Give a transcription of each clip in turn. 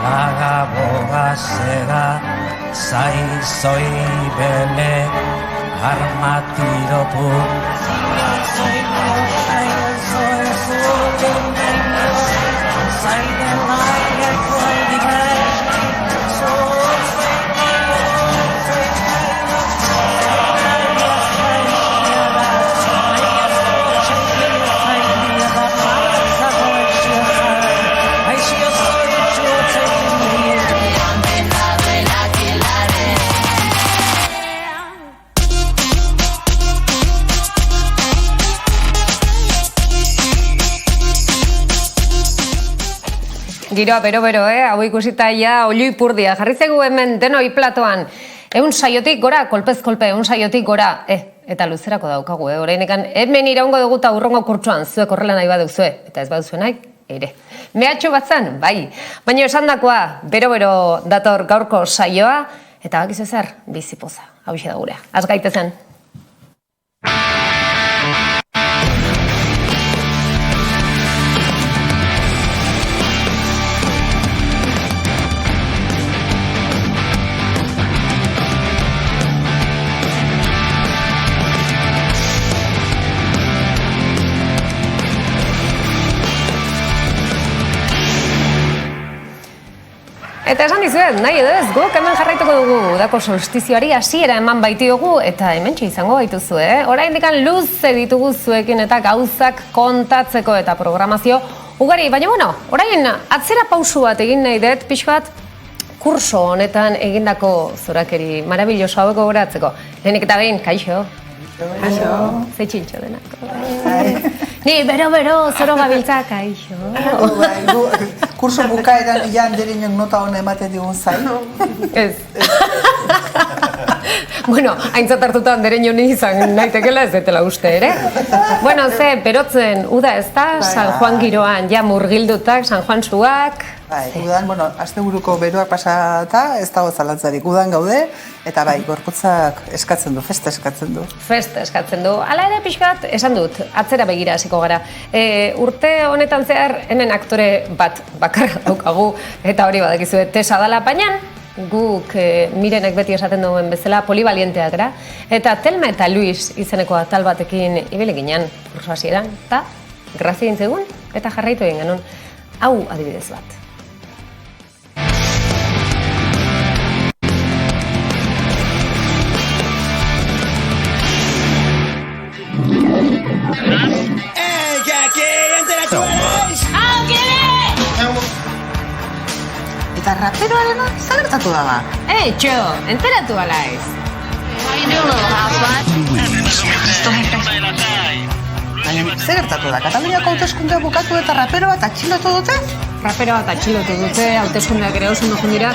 Agabogazera, zaizoi bele, armatiropu. Giroa, bero, hau ikusita ja olio ipurdia. Jarri zegu hemen denoi platoan. 100 saiotik gora, kolpez kolpe, 100 saiotik gora. Eta luzerako daukagu, Horreinikan, hemen iraungo dugu eta urrongo kurtsuan, zuek horrela nahi baduzue. Eta ez baduzue nahi, ere. Mehatxo batzan, bai. Baina esandakoa, bero dator gaurko saioa, eta bakizu zer, bizipoza. Hau da gurea. Az gaitezen. Eta esan dizuet, nahi edo ez, guk hemen jarraituko dugu udako solstizioari hasiera eman baitiogu eta hementxe izango baituzu, Oraindikan luze ditugu zuekin eta gauzak kontatzeko eta programazio ugari, baina orain atzera pausu bat egin nahi dut, pixka bat kurso honetan egindako zorakeri marabilloso hauek gogoratzeko. Lehenik eta behin, kaixo. Kaixo. Ze txintxo denako. Ni, bero, zoro gabiltza, kaixo. Kurso bukaeran ja Andereñok nota hona ematen digun zain. Ez. Bueno, aintzat hartuta Andereño ni izan naitekela ez detela uste, ere? Bueno, ze, berotzen, uda ez da, San Juan giroan, ja murgildutak, San Juan zuak. Udan, asteburuko beroak pasata, ez dago zalantzarik, udan gaude, eta bai, gorputzak eskatzen du, festa eskatzen du. Festa eskatzen du. Hala ere pixkat, esan dut, atzera begira hasiko gara. Urte honetan zehar, hemen aktore bat bakarra daukagu, eta hori badakizue tesa dala, baina guk Mirenek beti esaten duen bezala polibalienteak gara, eta Telma eta Luis izeneko atal batekin ibili ginen kurso hasieran, eta grazia intzegun, eta jarraitu egin genuen. Hau adibidez bat. Eta raperoarena, zer gertatu da ba? Txo, enteratu alaiz. Zer gertatu da? Kataluniako hauteskundea bukatu eta rapero bat atxilotu dute? Rapero bat atxilotu dute, hauteskundeak ere oso nukun dira.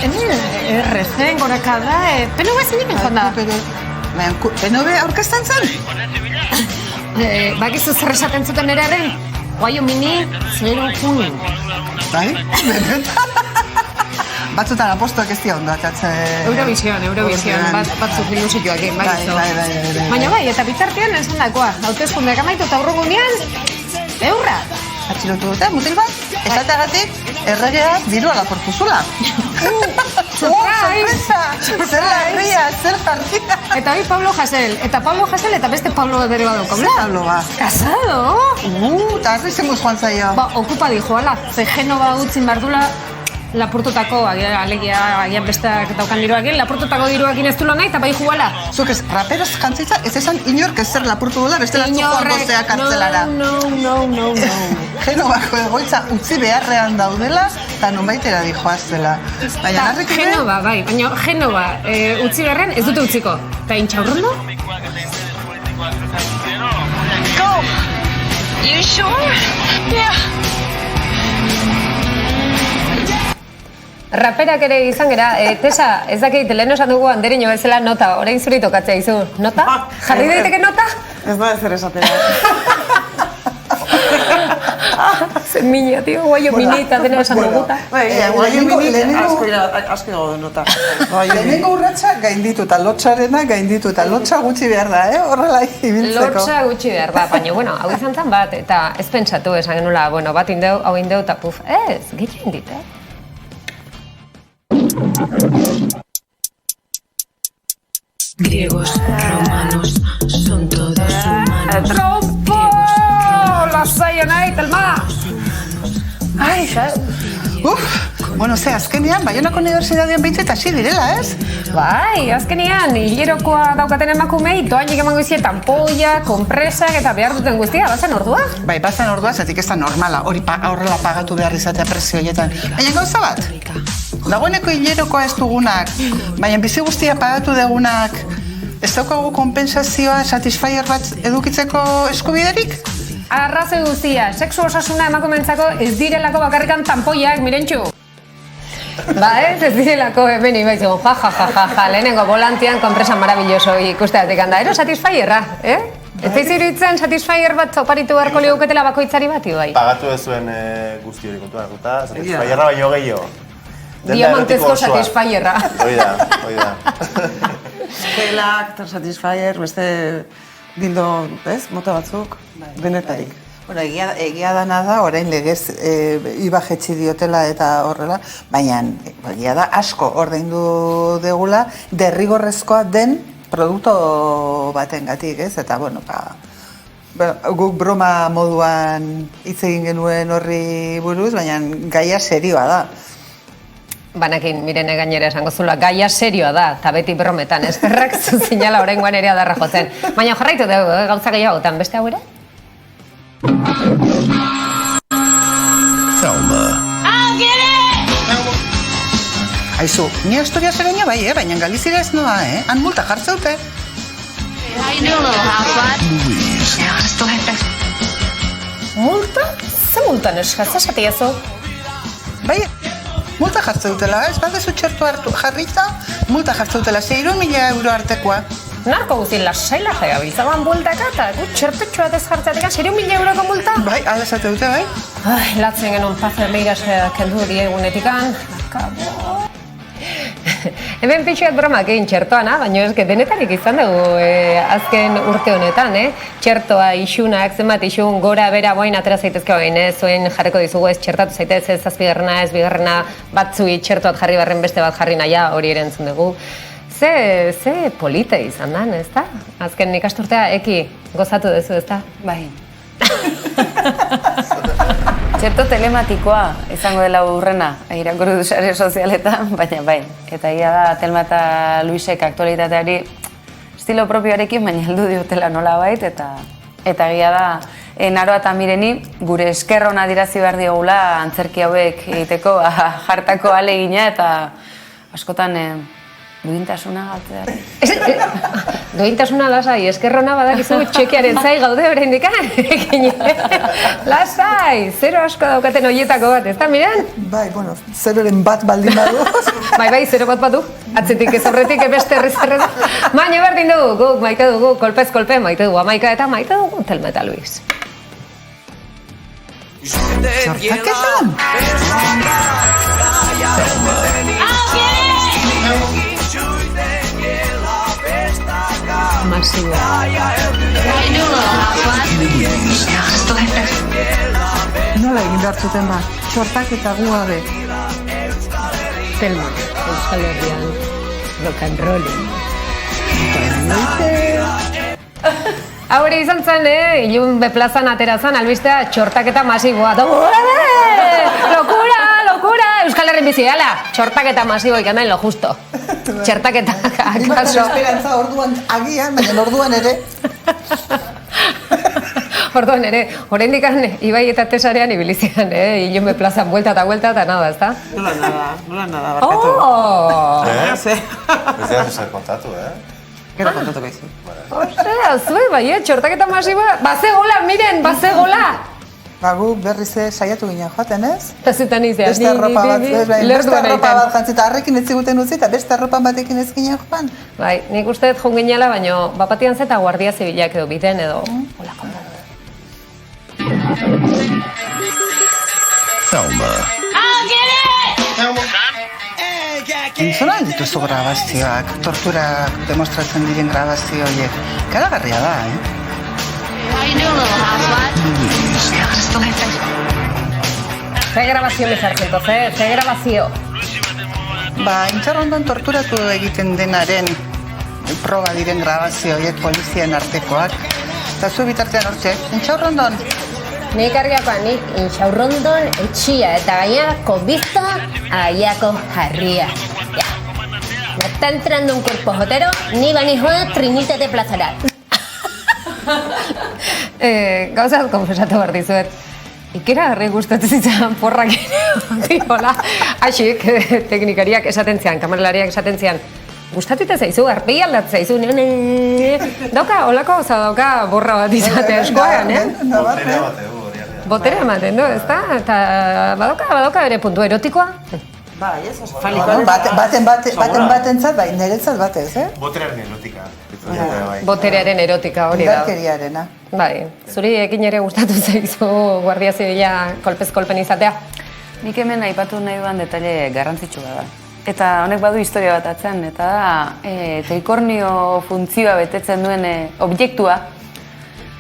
Errezen goraka da, PNV zinik joan da. PNV aurkezten zen? Bakizu zer esaten zuten eraren? Wyomini, 0 kun. Bai? Batzutan apostoak ez dira ondo atatzen. Eurovision, batzuk ilusikoak egin, bai. Baina bai, eta bitartean esan dakoa, hauteskundeak amaitu eta aurrengunean, eurra. Atxilotu dute, mutil bat, esateagatik erregeak dirua laportu zula. Sorpresa! Zer larria, zer jartia. Eta hori Pablo Hasél, eta beste Pablo bere badauko. Zer Pablo ba? Casado? Eta arri zengoz joan zaio. Okupa dijoala, ze Genova utzin bardula lapurtutako, agian besteak daukan diruakin, lapurtutako diruakin ez duela nahi, eta bai juala. Zuk ez, raperoz jantzitza, ez esan inork ez zer lapurtu dela, beste latzu joan gozea kartzelara. No. Genovako egoitza utzi beharrean daudela, eta nonbaitera dijoaztela. Genova, bai, baina Genova utzi beharrean ez dute utziko. Eta intxaurrondo? Go! You sure? Yeah. Raperak ere izan gera, Tesa, ez dakit, lehen esan dugu Andereño bezala nota, orain zuri tokatzea izu. Nota? Jarri daiteke nota? Ez da ezer esatera. Zen mina, tio, guaio minita dena esan duguta. Asko nota. Lehenengo urratxa gaindituta, lotxarena gaindituta, lotxa gutxi behar da, horrela ibiltzeko. Lotxa gutxi behar da, baina, bueno, hau izan zen bat, eta ez pentsatu esan genula, bueno, bat indeu, hau indeu, eta puf, ez, gehiago indit, Griegos, romanos, son todos humanos. Trompo! Lasai nahi, Telma! Ai, bueno, azkenean, Baionako Unibertsitatean behintzat hasi direla, ez? Bai, azkenean, hilerokoa daukaten emakumei, doainik emango izie tampoia, kompresak eta behar duten guztia, bazen ordua? Bai, bazen ordua, zetik ez da normala, horrela pagatu behar izatea prezio horietan. Baina gauza bat, dagoeneko hilerokoa ez dugunak, baina bizi guztia pagatu dugunak, ez daukagu kompensazioa, satisfyer bat edukitzeko eskubiderik? Arrazoi guztia, sexu osasuna emakumeentzako ez direlako bakarrikan tampoiak, mirentxu. Ba ez direlako hemen ibaizu, ja, lehenengo volantian konpresa maravilloso ikusteatik handa, ero satisfyerra, Ez zaiz iruditzen satisfyer bat oparitu beharko liuketela bakoitzari bat, Ibai? Pagatu ez zuen guzti hori kontuan hartuta, satisfyerra baino gehiago. Diamantezko satisfyerra. Hoi da. Gelak, satisfyer, beste dildo, ez, mota batzuk, denetarik. Bueno, egia dana da, orain legez iba jetxi diotela eta horrela, baina egia da asko ordaindu degula derrigorrezkoa den produktu batengatik, ez? Eta, bueno, guk broma moduan hitz egin genuen horri buruz, baina gaia serioa da. Banakin, Mirene gainera esango zula, gaia serioa da, eta beti brometan, eskerrak zuzinala oraingoan ere adarra jotzen. Baina jarraitu dugu, gauza gehiagotan, beste hau ere? Thelma. I'll get it! Aizu, ni Asturias ereña bai, baina Galizira ez noa, han multa jartzeute. How you doing, little housewife? Louise. Yeah, esto gente. Multa? Ze multan eskatza esatiezu? Bai, multa jartzeutela, ez badezu txertu hartu jarrita, multa jartzeutela 6.000 euro artekoa. Narko guztien lasaila gabiltzaban bueltaka eta gut txertutxo bat ez jartzatik 6.000 euroko multa? Bai, ala esateute, bai. Ai, latzen genuen Pazo Meirasea kendu hori egunetikan. Akabo. Hemen pixuat bromak egin txertoana, baina eske denetarik izan dugu azken urte honetan, txertoa, isunak, zenbat isun, gora, bera, boin, atera zaitezke bain, zuen jarriko dizugu ez txertatu zaitez, ez zazpigarrena, ez bigarrena, batzui txertoak jarri barren beste bat jarri naia, hori ere entzun dugu. Ze polite izan dan, ez da? Azken ikasturtea eki gozatu duzu, ez da? Bai. Txerto telematikoa izango dela urrena, irakurri du sare sozialetan, baina bai. Eta egia da, Telma eta Luisek aktualitateari estilo propioarekin, baina heldu diotela nola bait, eta egia da, Naroa eta Mireni gure eskerrona adirazi behar diogula antzerki hauek egiteko jartako ahalegina eta askotan duintasuna galtzea. Duintasuna lasai, eskerrona badakizu txekiaren zai gaude oraindik. Lasai, zero asko daukaten horietako bat, ez da, Miren? Bai, bueno, zeroren bat baldin badu. Bai, zero bat badu. Atzetik ez horretik beste herriz. Baina berdin dugu, guk maite dugu, kolpez kolpe, maite dugu Amaika eta maite dugu Telma eta Luis. Txortaketan? Masibo. Nola egin behar zuten ba? Txortaketa gu gabe. Telma, Euskal Herrian, rock and rolling. Haure izan zen, Ilun Beplazan aterazan, albistea txortaketa masiboa. Lokura! Euskal Herrin bizi, ala! Txortaketa masibo ikan lo justo. Txertaketa, akaso. Esperantza orduan agian, baina orduan ere. Orduan ere, oraindik Ibai eta Tesarean ibilizian, Ilun Beplazan buelta eta nada, ez da? Nola nada, barkatu. Oh! Ez dira zer kontatu, Gero kontatu behizu. Osea, zue, bai, txortaketa masiboa, bazegola, Miren, bazegola! Gu berriz saiatu ginen joaten, ez? Eta zutan izan, Beste arropa bat jantzita, harrekin ez ziguten utzi eta beste arropa batekin ez ginen joan. Bai, nik uste dut joan ginela, baina bapatian zeta guardia zibilak edo biden edo... Hola, konta. I'll get it! Entzuna dituzu grabazioak, torturak demostratzen diren grabazio horiek. Karagarria da, How you doing, little housewife? Ze grabazio, mi sargento, ze grabazio. Ba, Intxaurrondon torturatu egiten denaren proba diren grabazio horiek polizien artekoak. Eta zu bitartean hortxe, Intxaurrondon. Nik argiakoa, nik Intxaurrondon etxia eta gaiako bizta aiako jarria. Ya. Me está entrando un cuerpo jotero, ni van ni joa Trinitate plazara. Gauzat konfesatu behar dizuet. Ikeragarri gustatzen zitzan porrak ere, hola, asik, teknikariak esaten zian, kameralariak esaten zian, gustatute zaizu, arpegi aldatzen zaizu, dauka, holako gauza dauka borra bat izatea eskoan, Boterea ematen du, ezta? Eta badauka bere puntu erotikoa. Bai, ez, Batentzat, bai, niretzat batez, Boterearen erotika. Boterearen erotika hori da. Indarkeriarena. Bai, zuri ekin ere gustatu zaizu Guardia Zibila kolpez-kolpen izatea. Nik hemen aipatu nahi duan detaile garrantzitsua da. Eta honek badu historia bat atzen, eta da, trikornio funtzioa betetzen duen objektua,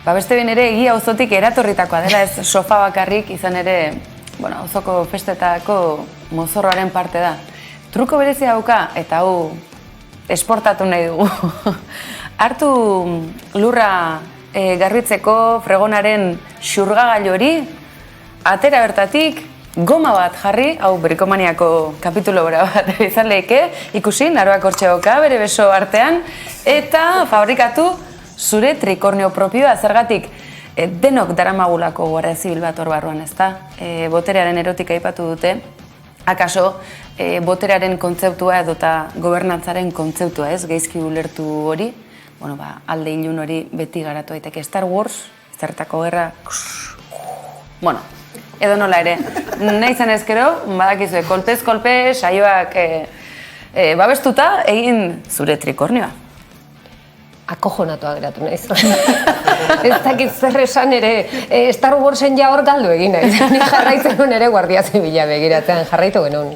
beste behin ere egia auzotik eratorritakoa dela, ez sofa bakarrik izan ere, auzoko festetako mozorroaren parte da. Truko berezia dauka, eta hau esportatu nahi dugu. Hartu lurra garbitzeko fregonaren xurgagailu hori, atera bertatik, goma bat jarri, hau Brikomaniako kapitulo bat izan lehike, ikusi, naroak hortxe oka, bere beso artean, eta fabrikatu zure trikornio propioa, zergatik denok daramagulako Guardia Zibil bat hor barruan, ezta? Boterearen erotika aipatu dute, akaso boterearen kontzeptua edota gobernantzaren kontzeptua, ez? Gaizki ulertu hori, alde ilun hori beti garatu daiteke. Star Wars, zertako gerra, edo nola ere, nahi zen ezkero, badakizue, kolpez-kolpe, saioak babestuta egin zure trikornioa. Akojonatua geratu naiz. Ez dakit zer esan ere, Star Warsen ja hor galdu egin naiz. Ni jarraitzen nuen ere Guardia Zibila begiratzen jarraitu genuen.